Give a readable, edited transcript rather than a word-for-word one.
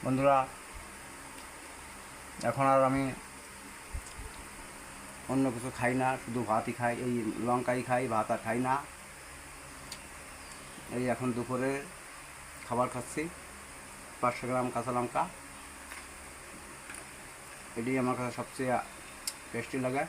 বন্ধুরা, এখন আর আমি অন্য কিছু খাই না, শুধু ভাতই খাই, এই লঙ্কাই খাই, ভাত আর খাই না। এই এখন দুপুরে খাবার খাচ্ছি 500 গ্রাম কাঁচা লঙ্কা। এটি আমার কাছে সবচেয়ে টেস্টি লাগে।